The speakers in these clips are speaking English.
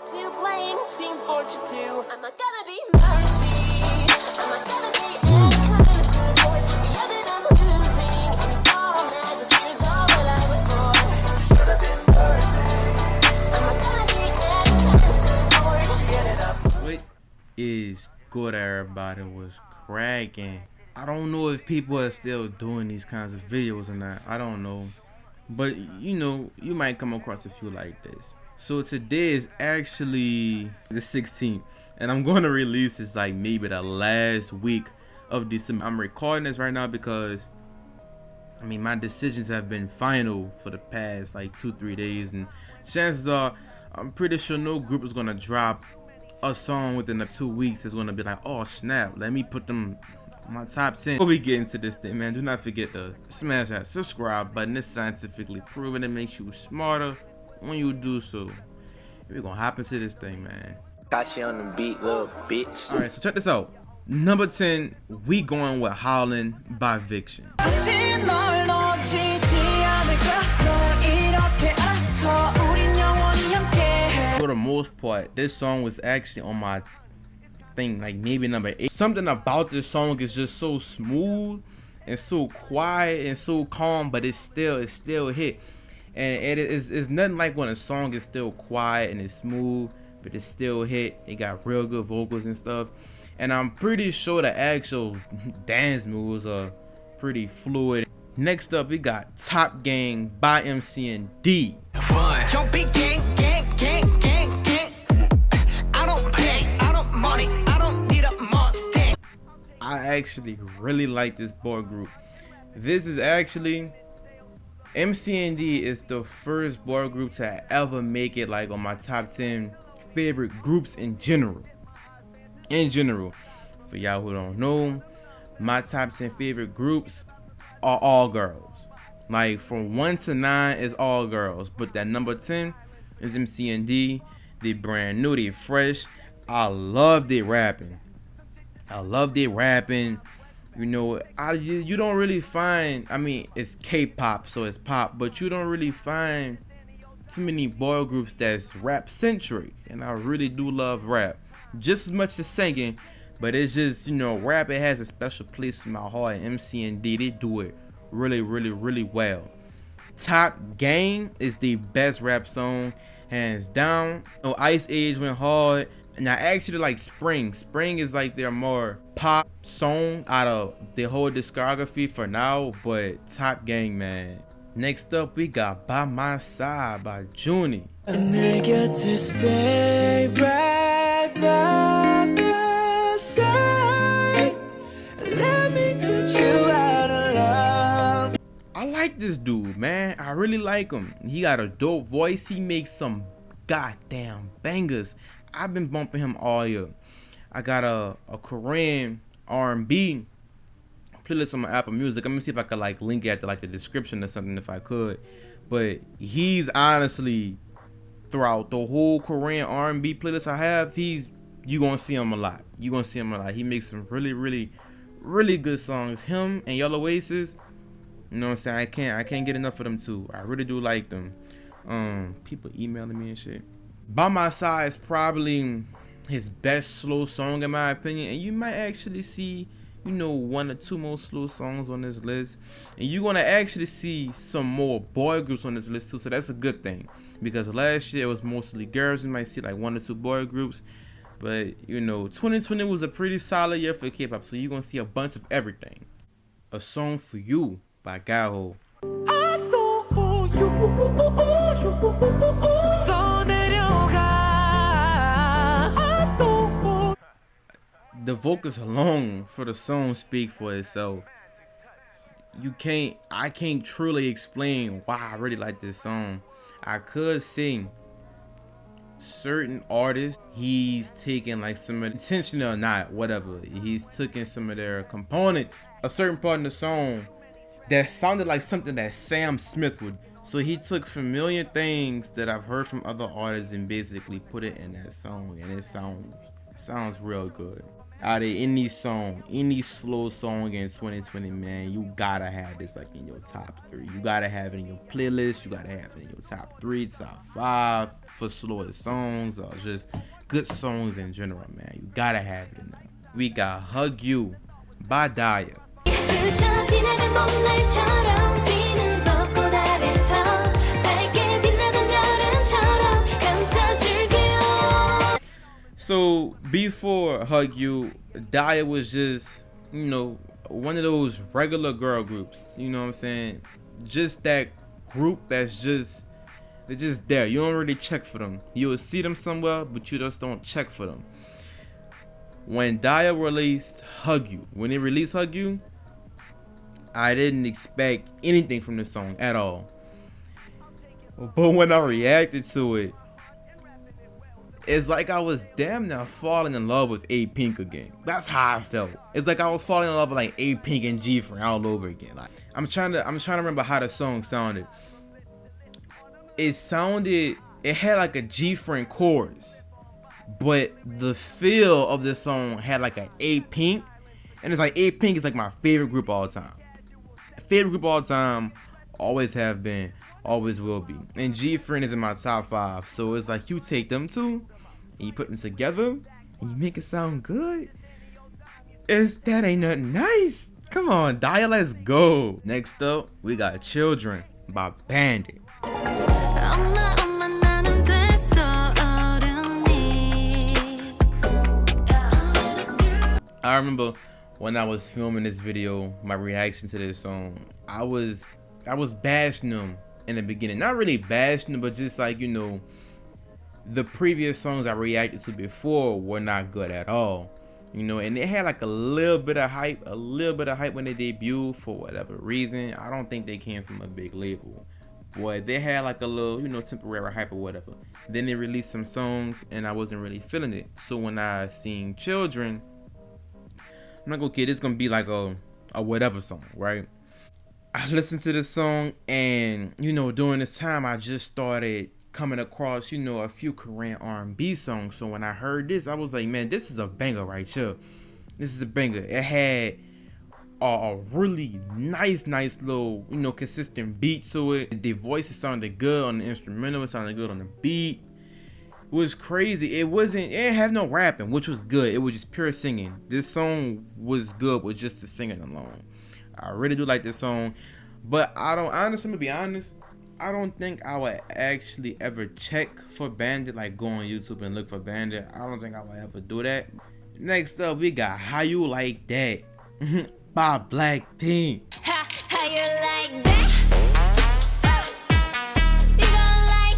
to playing Team Fortress 2. I'm not gonna be mercy. I'm not gonna be anything the other than I'm losing. And you all had the tears all that I would pour. Should have been mercy. I'm not gonna be anything What is good, everybody? Was cracking. I don't know if people are still doing these kinds of videos or not. I don't know. But you know, you might come across a few like this. So today is actually the 16th, and I'm going to release this like maybe the last week of December. I'm recording this right now because I mean my decisions have been final for the past like 2-3 days, and chances are I'm pretty sure no group is gonna drop a song within the 2 weeks. It's gonna be like, oh snap, let me put them my top 10. Before we get into this thing, man, do not forget to smash that subscribe button. It's scientifically proven. It makes you smarter when you do so. We're gonna hop into this thing, man. Got you on the beat, little bitch. Alright, so check this out. Number 10, we going with Howlin' by Viction. For the most part, this song was actually on my thing, like maybe number 8. Something about this song is just so smooth and so quiet and so calm, but it still hit. And it's nothing like when a song is still quiet and it's smooth, but it's still hit. It got real good vocals and stuff. And I'm pretty sure the actual dance moves are pretty fluid. Next up, we got Top Gang by MC and D. I actually really like this boy group. This is actually MC&D is the first boy group to ever make it like on my top 10 favorite groups in general. For y'all who don't know, my top 10 favorite groups are all girls. Like from 1 to 9 is all girls, but that number 10 is MC&D. They brand new, they fresh. I love their rapping. You know, you don't really find, I mean, it's K-pop, so it's pop, but you don't really find too many boy groups that's rap centric. And I really do love rap just as much as singing, but it's just, you know, rap, it has a special place in my heart. And MC and D, they do it really well. Top Gang is the best rap song, hands down. You know, Ice Age went hard. And I actually like Spring. Spring is like their more pop song out of the whole discography for now, but Top Gang, man. Next up, we got By My Side by Junie. I get to stay right by my side. Let me teach you how to love. I like this dude, man. I really like him. He got a dope voice. He makes some goddamn bangers. I've been bumping him all year. I got a Korean R&B playlist on my Apple Music. Let me see if I could like link it to like the description or something if I could. But he's honestly, throughout the whole Korean R&B playlist I have, you gonna see him a lot. He makes some really good songs. Him and Yellow Oasis, you know what I'm saying? I can't get enough of them too. I really do like them. People emailing me and shit. By My Side is probably his best slow song in my opinion, and you might actually see, you know, 1 or 2 more slow songs on this list, and you're gonna actually see some more boy groups on this list too, so that's a good thing, because last year it was mostly girls. You might see like 1 or 2 boy groups, but you know, 2020 was a pretty solid year for K-pop, so you're gonna see a bunch of everything. A Song for You by Gaho. The vocals alone for the song speak for itself. I can't truly explain why I really like this song. I could sing certain artists, he's taken like some intentional or not, whatever. He's taken some of their components, a certain part in the song that sounded like something that Sam Smith would. So he took familiar things that I've heard from other artists and basically put it in that song, and it sounds real good. Out of any song, any slow song in 2020, man, you gotta have this like in your top 3. You gotta have it in your playlist. You gotta have it in your top 3, top 5 for slower songs or just good songs in general, man. You gotta have it in there. We got Hug You by Daya. 스쳐 지나간 봄날처럼 뛰는 벚꽃 아래서 밝게 빛나던 여름처럼 감싸줄게요. So before Hug You, Daya was just, you know, one of those regular girl groups. You know what I'm saying? Just that group that's just, they're just there. You don't really check for them. You'll see them somewhere, but you just don't check for them. When Daya released Hug You, when they released Hug You, I didn't expect anything from this song at all. But when I reacted to it, it's like I was damn near falling in love with A Pink again. That's how I felt. It's like I was falling in love with like A Pink and G Friend all over again. Like I'm trying to remember how the song sounded. It had like a G Friend chorus, but the feel of the song had like an A Pink, and it's like A Pink is like my favorite group of all time. Favorite group of all time, always have been, always will be. And G Friend is in my top 5, so it's like you take them two and you put them together and you make it sound good. That ain't nothing nice. Come on, Daya, let's go. Next up, we got Children by Bandit. 엄마 엄마 나는 됐어 어른이. I remember when I was filming this video, my reaction to this song, I was bashing them in the beginning. Not really bashing them, but just like, you know, the previous songs I reacted to before were not good at all. You know, and they had like a little bit of hype when they debuted for whatever reason. I don't think they came from a big label. Boy, they had like a little, you know, temporary hype or whatever. Then they released some songs and I wasn't really feeling it. So when I seen Children, I'm like, okay, this is gonna be like a whatever song, right? I listened to this song, and you know, during this time, I just started coming across, you know, a few Korean R&B songs. So when I heard this, I was like, man, this is a banger right here. This is a banger. It had a really nice little, you know, consistent beat to it. The voices sounded good on the instrumental. It sounded good on the beat. It was crazy. It didn't have no rapping, which was good. It was just pure singing. This song was good with just the singing alone. I really do like this song, but I'm gonna be honest, I don't think I would actually ever check for Bandit, like go on YouTube and look for Bandit. I don't think I would ever do that. Next up, we got How You Like That by Blackpink. How you like that? You gon' like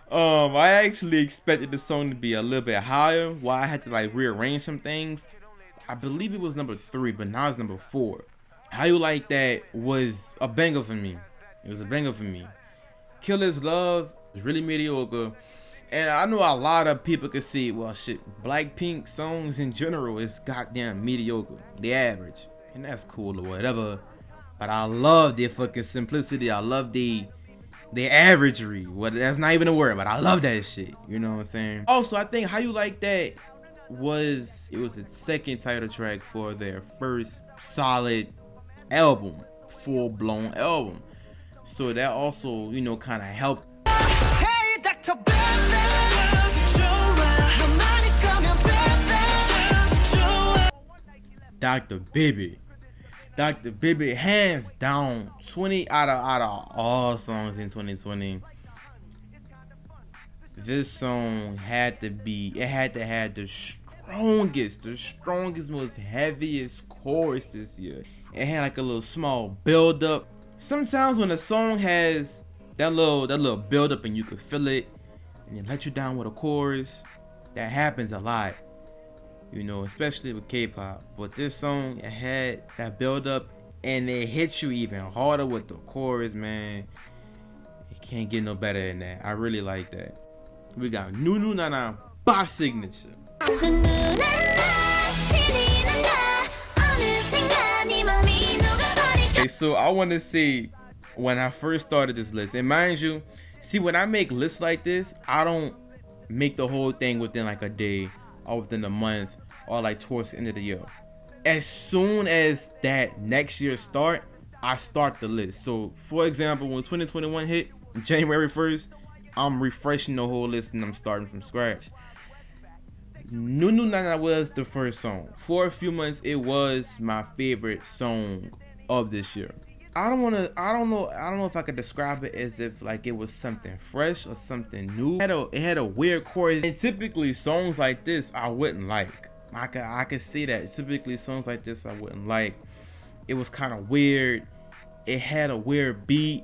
that? I actually expected the song to be a little bit higher. Why I had to like rearrange some things. I believe it was number 3, but now it's number 4. How You Like That was a banger for me. It was a banger for me. Killer's Love is really mediocre. And I know a lot of people could see, well, shit, Blackpink songs in general is goddamn mediocre. The average. And that's cool or whatever. But I love their fucking simplicity. I love the averagery. What, that's not even a word, but I love that shit. You know what I'm saying? Also, I think How You Like That was the second title track for their first solid album, full-blown album. So that also, you know, kind of helped. Hey, Dr. Dr. Bibi, hands down, 20 out of all songs in 2020. This song had to have the strongest, most heaviest chorus this year. It had like a little small build up. Sometimes when a song has that little build up and you can feel it, and it let you down with a chorus, that happens a lot. You know, especially with K-pop. But this song, it had that build up, and it hit you even harder with the chorus, man. It can't get no better than that. I really like that. We got Nunu Nana by Signature. Okay, so I want to say, when I first started this list, and mind you, see, when I make lists like this, I don't make the whole thing within like a day or within a month or like towards the end of the year. As soon as that next year start, I start the list. So for example, when 2021 hit January 1st, I'm refreshing the whole list and I'm starting from scratch. Nunu Nana was the first song. For a few months, it was my favorite song of this year. I don't know if I could describe it as if like it was something fresh or something new. It had a weird chorus, and typically songs like this I wouldn't like. I could see that. Typically songs like this I wouldn't like. It was kind of weird. It had a weird beat.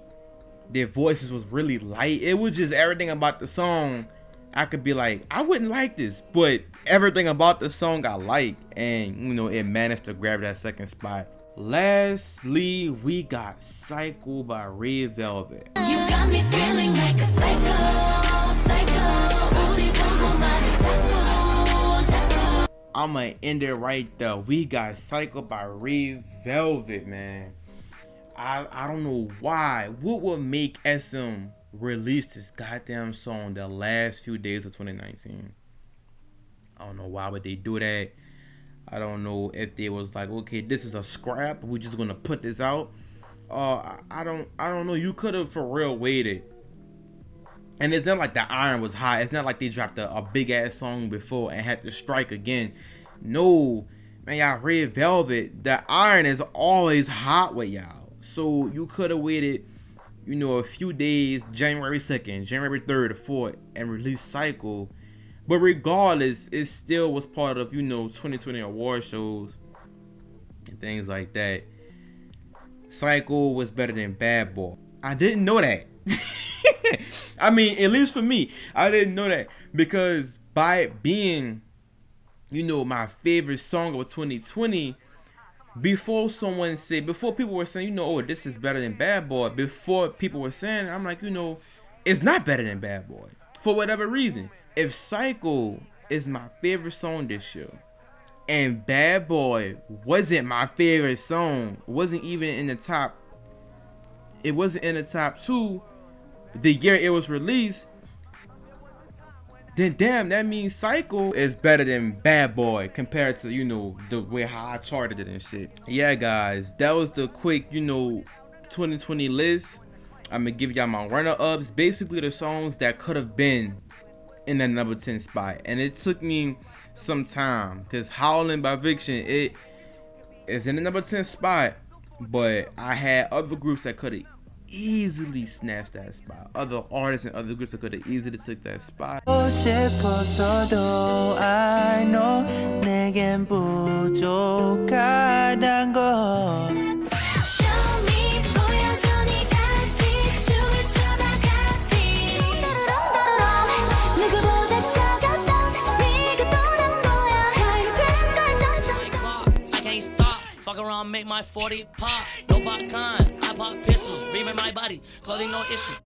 Their voices was really light. It was just everything about the song. I could be like, I wouldn't like this, but everything about the song I like, and you know, it managed to grab that second spot. Lastly, we got Psycho by Red Velvet. You got me feeling like a psycho, psycho. 우리 보고만 자꾸, 자꾸. I'ma end it right there. We got Psycho by Red Velvet, man. I don't know why. What would make SM release this goddamn song the last few days of 2019? I don't know why would they do that. I don't know if they was like, okay, this is a scrap, we're just gonna put this out. I don't know. You could have for real waited. And it's not like the iron was high. It's not like they dropped a big ass song before and had to strike again. No, man, y'all, Red Velvet, the iron is always hot with y'all. So you could have waited, you know, a few days, January 2nd, January 3rd, or 4th, and released Cycle. But regardless, it still was part of, you know, 2020 award shows and things like that. Cycle was better than Bad Boy. I didn't know that. I mean, at least for me, I didn't know that, because by it being, you know, my favorite song of 2020, before people were saying, you know, oh, this is better than Bad Boy, before people were saying, I'm like, you know, it's not better than Bad Boy for whatever reason. If Psycho is my favorite song this year and Bad Boy wasn't my favorite song, wasn't even in the top, it wasn't in the top 2 the year it was released, then damn, that means Psycho is better than Bad Boy compared to, you know, the way how I charted it and shit. Yeah, guys, that was the quick, you know, 2020 list. I'm gonna give y'all my runner-ups, basically the songs that could have been in the number 10 spot. And it took me some time, because Howlin' by Viction, it is in the number 10 spot, but I had other groups that could have easily snatched that spot, other artists and other groups that could have easily took that spot. 싶어서도 I know 내겐 부족하단 걸. Show me 보여줘 네 같이 춤을 춰다 같이. 누구보다 작았던 네가 떠난 거야. 잘 된 걸 I can't stop. Fuck around, make my 40 pop. No popcorn, I pop pistols. Reaming my body, clothing no issue.